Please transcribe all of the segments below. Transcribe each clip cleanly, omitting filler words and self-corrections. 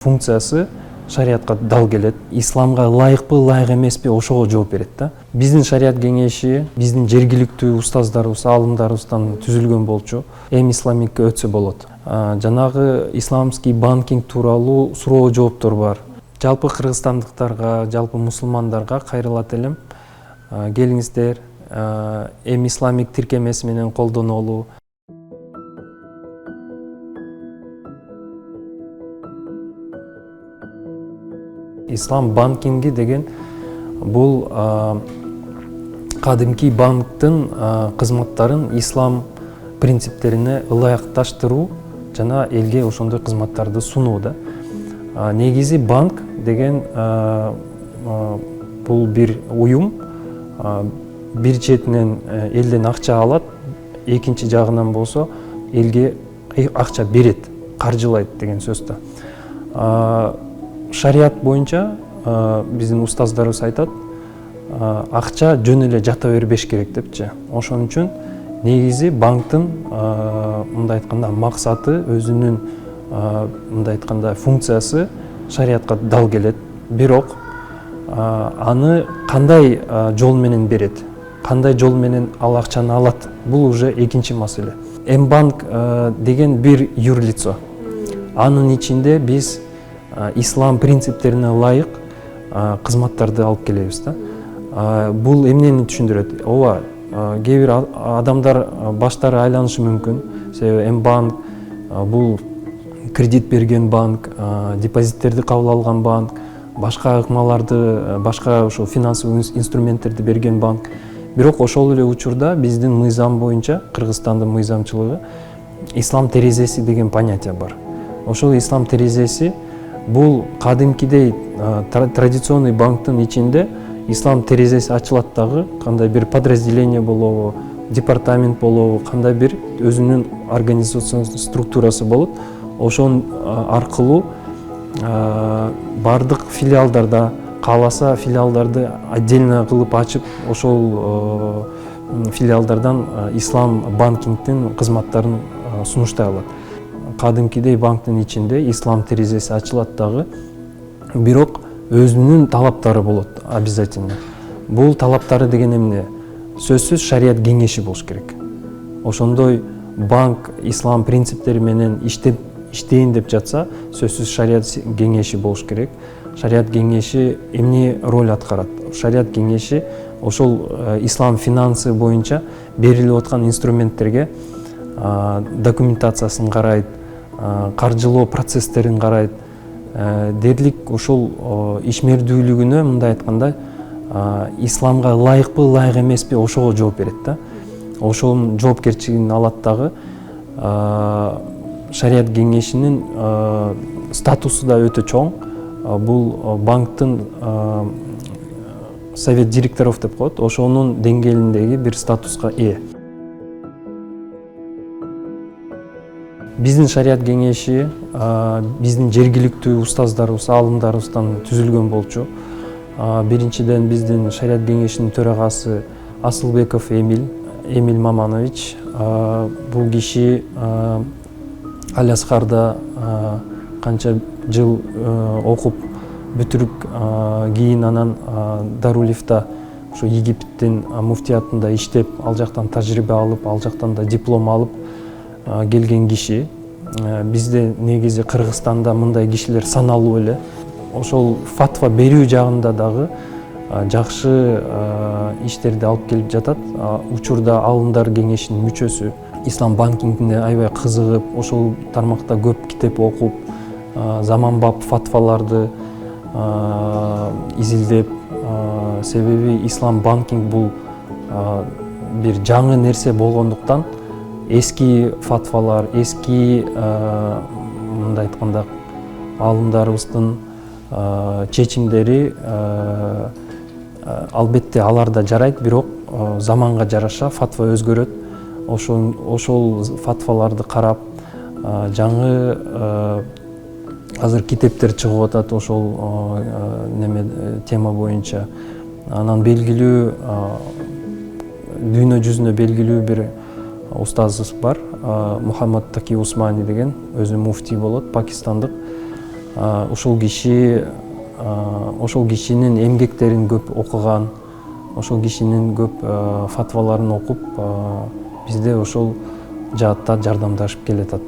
функциясы шариатка дал келет. Исламга ылайыкпы, ылайык эмеспи, ошого жооп берет да. Биздин шариат кеңеши биздин жергиликтүү устаздарыбыз, аалымдарыбыздан түзүлгөн болчу. Исламикке өтсө болот. Жанагы исламский банкинг тууралуу суроо жооптор бар. Жалпы кыргызстандыктарга, жалпы мусулмандарга кайрылат элем. Келиңиздер, исламик тиркемеси менен колдонолу. Ислам банкинги деген бул кадимки банктын кызматтарын ислам принциптерине ылайыкташтыруу жана элге ошондой кызматтарды сунуу да. Негизи банк деген бул бир уюм, бир четинен элден акча алат, экинчи жагынан болсо элге акча берет, каржылайт деген сөз да. Шариат боюнча биздин устаздарыбыз айтат, акча жөн эле жата бербеш керек депчи. Ошон үчүн негизи банктын мындай айтканда максаты, өзүнүн мындай айтканда функциясы шариатка дал келет. Бирок аны кандай жол менен берет, кандай жол менен ал акчаны алат, бул уже экинчи маселе. М-банк деген бир юрлицо. Анын ичинде биз ислам принциптерине ылайык кызматтарды алып келебиз да. Бул эмнени түшүндүрөт? Ооба, кээ бир адамдар баштары айланышы мүмкүн. Себеби М-банк бул кредит берген банк, депозиттерди кабыл алган банк, башка ыкмаларды, башка ошо финансовый инструменттерди берген банк. Бирок ошол эле учурда биздин мыйзам боюнча, Кыргызстандын мыйзамчылыгы, ислам терезеси деген понятие бар. Ошол ислам терезеси бул кадимкидей традиционный банктын ичинде ислам терезеси ачылат дагы, кандай бир подразделение болобу, департамент болобу, кандай бир өзүнүн организационный структурасы болот. Ошон аркылуу бардык филиалдарда, кааласа филиалдарды отдельно кылып ачып, ошол филиалдардан ислам банкингдин кызматтарын сунуштай алат. Кадимкидей банктын ичинде ислам терезеси ачылат дагы, бирок өзүнүн талаптары болот обязательно. Бул талаптары деген эмне? Сөзсүз шариат кеңеши болуш керек. Ошондой банк ислам принциптери менен иштейин деп жатса, сөзсүз шариат кеңеши болуш керек. Шариат кеңеши эмне роль аткарат? Шариат кеңеши ошол ислам финансы боюнча берилип аткан инструменттерге документациясын карайт, каржылоо процесстерин карайт, дерлик ошол ишмердүүлүгүнө мындай айтканда исламга ылайыкпы, ылайык эмеспи, ошого жооп берет да. Ошонун жоопкерчилигин алат дагы. Шариат кеңешинин статусу да өтө чоң. Бул банктын совет директоров деп коет, ошонун деңгээлиндеги бир статуска ээ. Биздин шариат кеңеши биздин жергиликтүү устаздарыбыз, аалымдарыбыздан түзүлгөн болчу. Биринчиден биздин шариат кеңешинин төрагасы Асылбеков Эмиль Маманович. Бул киши Аляскарда канча жыл окуп бүтүрүп, кийин анан Дарулифта, ошо Египтин муфтиятында иштеп, ал жактан тажрыйба алып, ал жактан да диплом алып келген киши. Бизде негизи Кыргызстанда мындай кишилер саналуу эле. Ошол фатва берүү жагында дагы жакшы иштерди алып келип жатат. Учурда аалымдар кеңешинин мүчөсү. Ислам банкингине аябай кызыгып, ошол тармакта көп китеп окуп, заманбап фатваларды изилдеп, себеби ислам банкинг бул бир жаңы нерсе болгондуктан эски фатвалар, эски мындай айтканда аалымдарыбыздын чечимдери албетте алар да жарайт, бирок заманга жараша фатва өзгөрөт. Ошол фатваларды карап, жаңы азыр китептер чыгып атат ошол тема боюнча. Анан белгилүү дүйнө жүзүнө белгилүү бир устазыбыз бар, Мухаммад Таки Усмани деген, өзү муфтий болот, пакистандык. ошол кишинин эмгектерин көп окуган, ошол кишинин көп фатваларын окуп, бизде ошол жаатта жардамдашып келатат.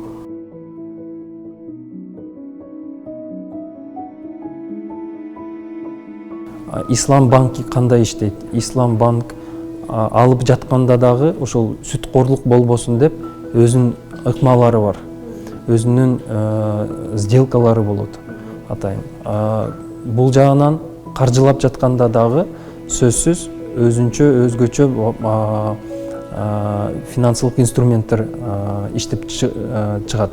Ислам банки кандай иштейт? Ислам банк алып жатканда дагы ошол сүткорлук болбосун деп өзүнүн ыкмалары бар, өзүнүн сделкалары болот атайын. Бул жагынан каржылап жатканда дагы сөзсүз өзгөчө финансылык инструменттер иштеп чыгат.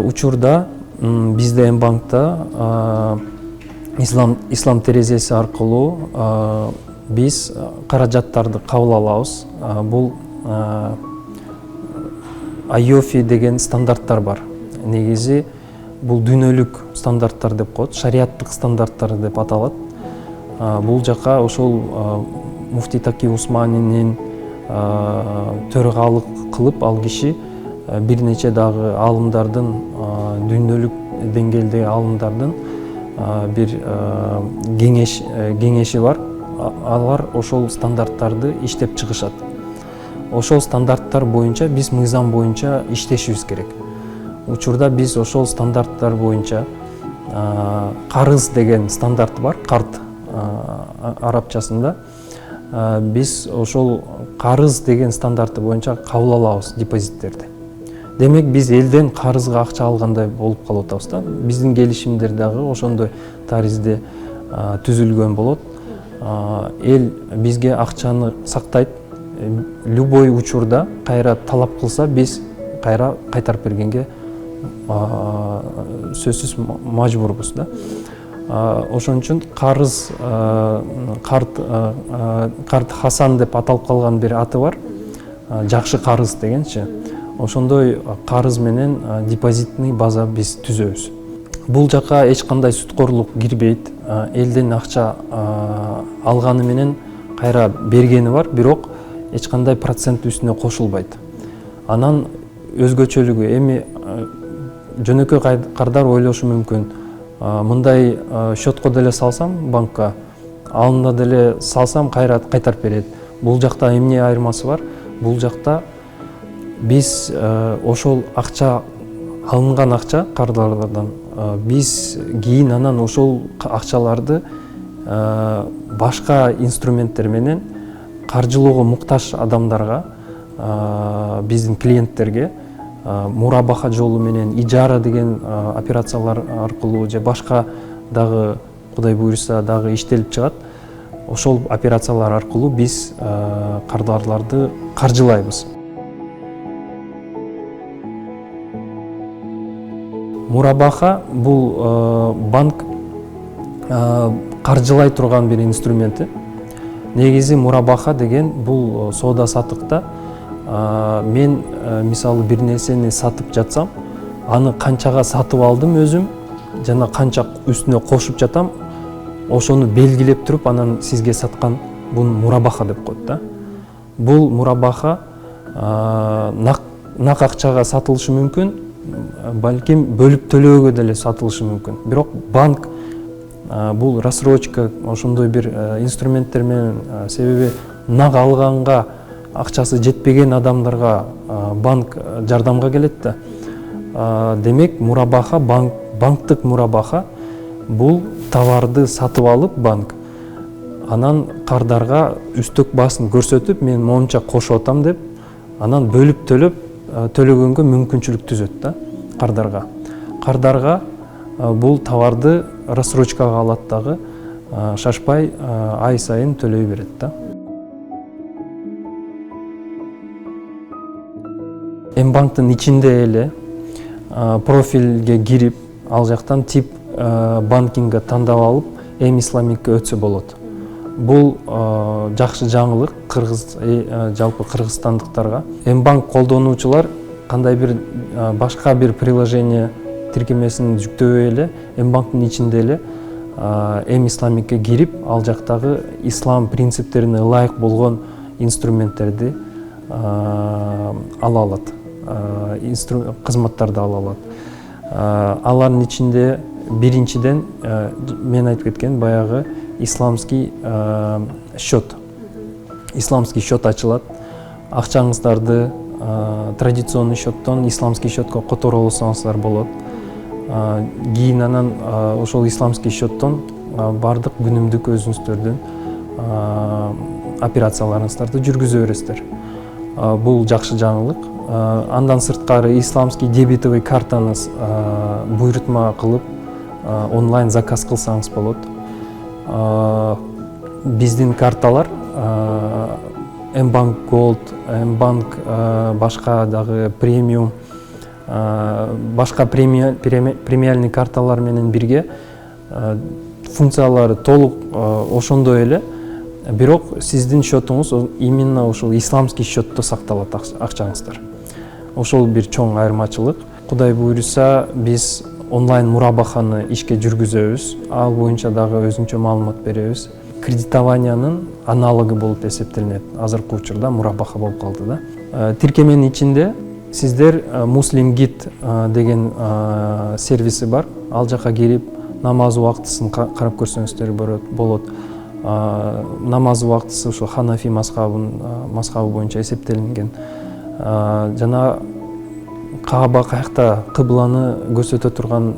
Учурда бизде М-банкта ислам терезеси аркылуу биз каражаттарды кабыл алабыз. Бул IOFI деген стандарттар бар. Негизи бул дүйнөлүк стандарттар деп коет, шариаттык стандарттар деп аталат. Бул жака ошол муфтий Таки Усманинин төрөгалык кылып, ал киши бир нече дагы аалымдардын, дүйнөлүк деңгээлдеги аалымдардын бир кеңеши бар. Алар ошол стандарттарды иштеп чыгышат. Ошол стандарттар боюнча биз мыйзам боюнча иштешибиз керек. Учурда биз ошол стандарттар боюнча карыз деген стандарт бар, карт арабчасында. Биз ошол карыз деген стандарты боюнча кабыл алабыз депозиттерди. Демек биз элден карызга акча алгандай болуп калып атабыз да. Биздин келишимдер дагы ошондой таризде түзүлгөн болот. Эл бизге акчаны сактайт. Любой учурда кайра талап кылса, биз кайра кайтарып бергенге сөзсүз мажбурбуз да. Ошон үчүн карыз, карт Хасан деп аталып калган бир аты бар. Жакшы карыз дегенчи. Ошондой карыз менен депозитный база биз түзөбүз. Бул жака эч кандай сүткорлук кирбейт. Элден акча алганы менен кайра бергени бар, бирок эч кандай процент үстүнө кошулбайт. Анан өзгөчөлүгү эми жөнөкөй кардар ойлошу мүмкүн. Мындай счетко деле салсам банкка, алында деле салсам кайра кайтарып берет. Бул жакта эмне айырмасы бар? Бул жакта биз ошол акча, алынган акча кардарлардан биз кийин анан ошол акчаларды башка инструменттер менен каржылоого муктаж адамдарга, биздин клиенттерге мурабаха жолу менен, ижара деген операциялар аркылуу же башка дагы Кудай буйруса дагы иштелип чыгат. Ошол операциялар аркылуу биз кардарларды каржылайбыз. Мурабаха бул банк каржылай турган бир инструменти. Негизи мурабаха деген бул соода саттыкта мен мисалы бир нерсени сатып жатсам, аны канчага сатып алдым өзүм жана канча үстүнө кошуп жатам, ошону белгилеп туруп анан сизге саткан, бул мурабаха деп коет да. Бул мурабаха нак акчага сатылышы мүмкүн, балким бөлүп төлөөгө деле сатылышы мүмкүн. Бирок банк бул рассрочка ошондой бир инструменттер менен, себеби нак алганга акчасы жетпеген адамдарга банк жардамга келет да. Демек мурабаха, банктык мурабаха бул товарды сатып алып банк, анан кардарга үстөк баасын көрсөтүп, мен монча кошуп атам деп, анан бөлүп төлөгөнгө мүмкүнчүлүк түзөт да кардарга. Кардарга бул товарды рассрочкага алат дагы, шашпай ай сайын төлөй берет да. М-банктын ичинде эле профилге кирип, ал жактан тип банкинга тандап алып, М-исламикке өтсө болот. Бул жакшы жаңылык жалпы кыргызстандыктарга. М-банк колдонуучулар кандай бир башка бир приложение тиркемесин жүктөбөй эле, М-банктын ичинде эле М-исламикке кирип, ал жактагы ислам принциптерине ылайык болгон инструменттерди ала алат, кызматтарды ала алат. Алардын ичинде биринчиден мен айтып кеткен баягы исламский счет. Исламский счет ачылат. Акчаңыздарды традиционный счеттон исламский счетко которо алсаңыздар болот. Кийин анан ошол исламский счеттон бардык күнүмдүк өзүңүздөрдүн операцияларыңыздарды жүргүзө бересиздер. Бул жакшы жаңылык. Андан сырткары исламский дебетовый картаңыз буйрутма кылып онлайн заказ кылсаңыз болот. Биздин карталар Mbank Gold, Mbank башка дагы премиум, башка премиальный карталар менен бирге функциялары толук ошондой эле, бирок сиздин счетуңуз именно ошол исламский счетто сакталат акчаңыздар. Ошол бир чоң айырмачылык. Кудай буйруса биз онлайн мурабаханы ишке жүргүзөбүз. Ал боюнча дагы өзүнчө маалымат беребиз. Кредитованиянын аналогу болуп эсептелинет. Азыркы учурда мурабаха болуп калды да. Тиркеменин ичинде сиздер Muslim Git деген сервиси бар. Ал жака кирип намаз убактысын карап көрсөңүздөр болот. Намаз убактысы ошо Ханафи мазхабы боюнча эсептелинген. Жана Кааба каякта кыбланы көрсөтө турган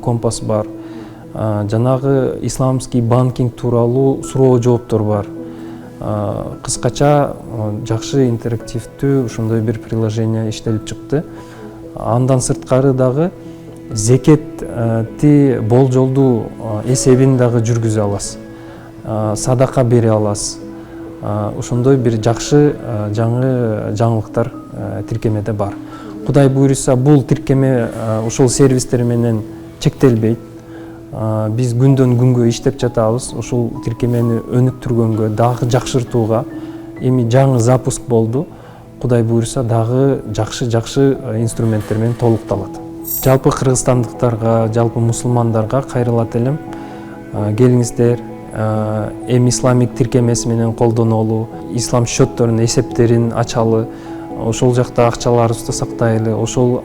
компас бар. Жанагы исламский банкинг тууралуу суроо жооптор бар. Кыскача жакшы интерактивдүү ошондой бир приложение иштелип чыкты. Андан сырткары дагы зекетти болжолдуу эсебин дагы жүргүзө аласыз. Садака бере аласыз. Ошондой бир жакшы жаңы жаңылыктар тиркемеде бар. Кудай буйруса бул тиркеме ошол сервистер менен чектелбейт. Биз күндөн күнгө иштеп жатабыз. Ошол тиркемени өнүктүргөнгө, дагы жакшыртууга. Эми жаңы запуск болду. Кудай буйруса дагы жакшы инструменттер менен толукталат. Жалпы кыргызстандыктарга, жалпы мусулмандарга кайрылат элем. Келиңиздер, исламик тиркемеси менен колдонолу, ислам счетторунун эсептерин ачалы, ошол жакта акчаларыбызды сактайлы, ошол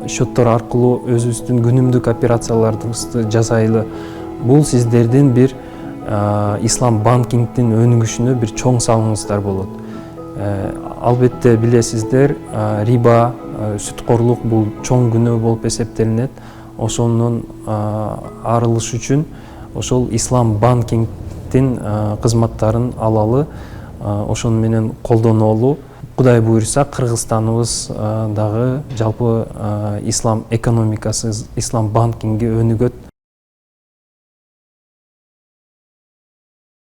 счеттор аркылуу өзүбүздүн күнүмдүк операцияларыбызды жасайлы. Бул сиздердин бир ислам банкингдин өнүгүшүнө бир чоң салымыңыздар болот. Албетте билесиздер, риба, сүткорлук бул чоң күнөө болуп эсептелинет. Ошонун арылыш үчүн ошол ислам банкингдин кызматтарын алалы, ошону менен колдонолу. Кудай буйруса Кыргызстаныбыз дагы жалпы ислам экономикасы, ислам банкинги өнүгөт.